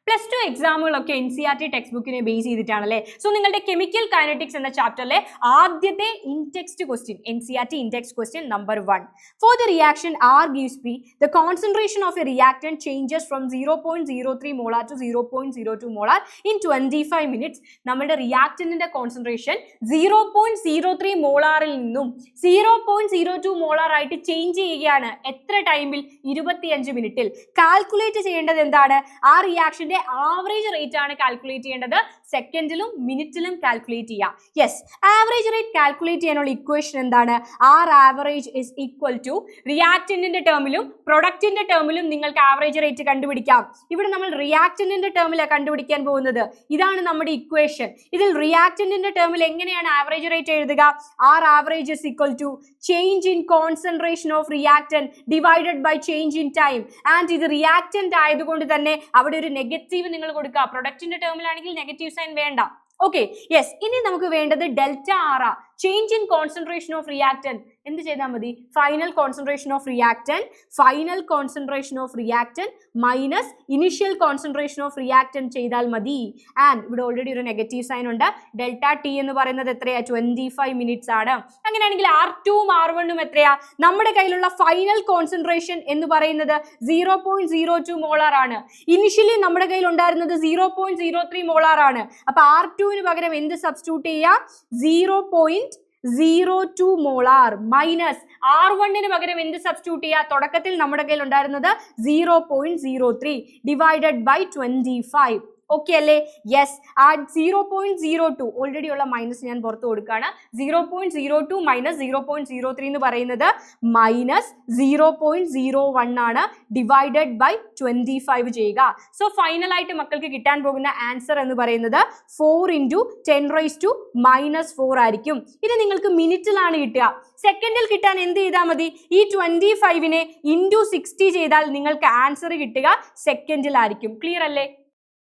Plus two എക്സാമുകളൊക്കെ NCERT text ബുക്കിനെ base ചെയ്തിട്ടാണല്ലേ. സോ നിങ്ങളുടെ കെമിക്കൽ കൈനറ്റിക്സ് എന്ന ചാപ്റ്ററിലെ ആദ്യത്തെ intext question NCERT intext question number 1. For the reaction R gives P, the concentration of a reactant changes from 0.03 molar to 0.02 molar in 25 minutes. നമ്മുടെ റിയാക്ടന്റിന്റെ concentration 0.03 മോളാറിൽ നിന്നും 0.02 molar ആയിട്ട് change ചെയ്യുകയാണ്. എത്ര ടൈമിൽ? 25 മിനിറ്റിൽ. കാൽക്കുലേറ്റ് ചെയ്യേണ്ടത് എന്താണ്? ആ റിയാക്ഷന്റെ ആവറേജ് റേറ്റ് ആണ് കാൽക്കുലേറ്റ് ചെയ്യേണ്ടത്. സെക്കൻഡിലും മിനിറ്റിലും കാൽക്കുലേറ്റ് ചെയ്യാം. യെസ്, ആവറേജ് റേറ്റ് കാൽക്കുലേറ്റ് ചെയ്യാനുള്ള ഇക്വേഷൻ എന്താണ്? R average is equal to റിയാക്ടന്റിന്റെ ടേമിലും പ്രൊഡക്റ്റിന്റെ ടേമിലും നിങ്ങൾക്ക് ആവറേജ് റേറ്റ് കണ്ടുപിടിക്കാം. ഇവിടെ നമ്മൾ റിയാക്ടന്റിന്റെ ടേമിലാണ് കണ്ടുപിടിക്കാൻ പോകുന്നത്. ഇതാണ് നമ്മുടെ ഇക്വേഷൻ. ഇതിൽ റിയാക്ടന്റിന്റെ ടേമിൽ എങ്ങനെയാണ് ആവറേജ് റേറ്റ് എഴുതുക? R average is equal to change in concentration of reactant divided by change in time. And ഇത് റിയാക്ടന്റ് ആയതുകൊണ്ട് തന്നെ അവിടെ ഒരു നെഗറ്റീവ് നിങ്ങൾ കൊടുക്കുക. പ്രൊഡക്റ്റിന്റെ ടേമിലാണെങ്കിൽ നെഗറ്റീവ് സൈൻ വേണ്ട. Okay, yes. ഇനി നമുക്ക് വേണ്ടത് delta R, change in concentration of reactant. എന്ത് ചെയ്താൽ മതി? Final concentration of reactant minus initial concentration of reactant ചെയ്താൽ മതി. ആൻഡ് ഇവിടെ ഓൾറെഡി ഒരു നെഗറ്റീവ് സൈൻ ഉണ്ട്. ഡെൽറ്റ ടി എന്ന് പറയുന്നത് എത്രയാ? 25 മിനിറ്റ്സ് ആണ്. അങ്ങനെയാണെങ്കിൽ R2ഉം R1ഉം എത്രയാ? നമ്മുടെ കയ്യിലുള്ള ഫൈനൽ കോൺസെൻട്രേഷൻ എന്ന് പറയുന്നത് 0.02 മോളാർ ആണ്. ഇനിഷ്യലി നമ്മുടെ കയ്യിൽ ഉണ്ടായിരുന്നത് 0.03 മോളാർ ആണ്. അപ്പൊ R2ന് പകരം എന്ത് സബ്സ്റ്റിറ്റ്യൂട്ട് ചെയ്യാം? 0.02 മോളാർ മൈനസ് R1ന് പകരം എന്ത് സബ്സ്റ്റിറ്റ്യൂട്ട് ചെയ്യുക? തുടക്കത്തിൽ നമ്മുടെ കയ്യിൽ ഉണ്ടായിരുന്നത് 0.03 ഡിവൈഡഡ് ബൈ 25. ഓക്കെ അല്ലേ? യെസ്. ആ 0.02 ഓൾറെഡി ഉള്ള മൈനസ് ഞാൻ പുറത്ത് കൊടുക്കുകയാണ്. 0.02 മൈനസ് 0.03 എന്ന് പറയുന്നത് മൈനസ് 0.01 ആണ്. ഡിവൈഡഡ് ബൈ 25 ചെയ്യുക. സോ ഫൈനൽ ആയിട്ട് മക്കൾക്ക് കിട്ടാൻ പോകുന്ന ആൻസർ എന്ന് പറയുന്നത് 4 × 10⁻⁻4 ആയിരിക്കും. ഇത് നിങ്ങൾക്ക് മിനിറ്റിലാണ് കിട്ടുക. സെക്കൻഡിൽ കിട്ടാൻ എന്ത് ചെയ്താൽ മതി? ഈ 25നെ × 60 ചെയ്താൽ നിങ്ങൾക്ക് ആൻസർ കിട്ടുക സെക്കൻഡിലായിരിക്കും. ക്ലിയർ അല്ലേ?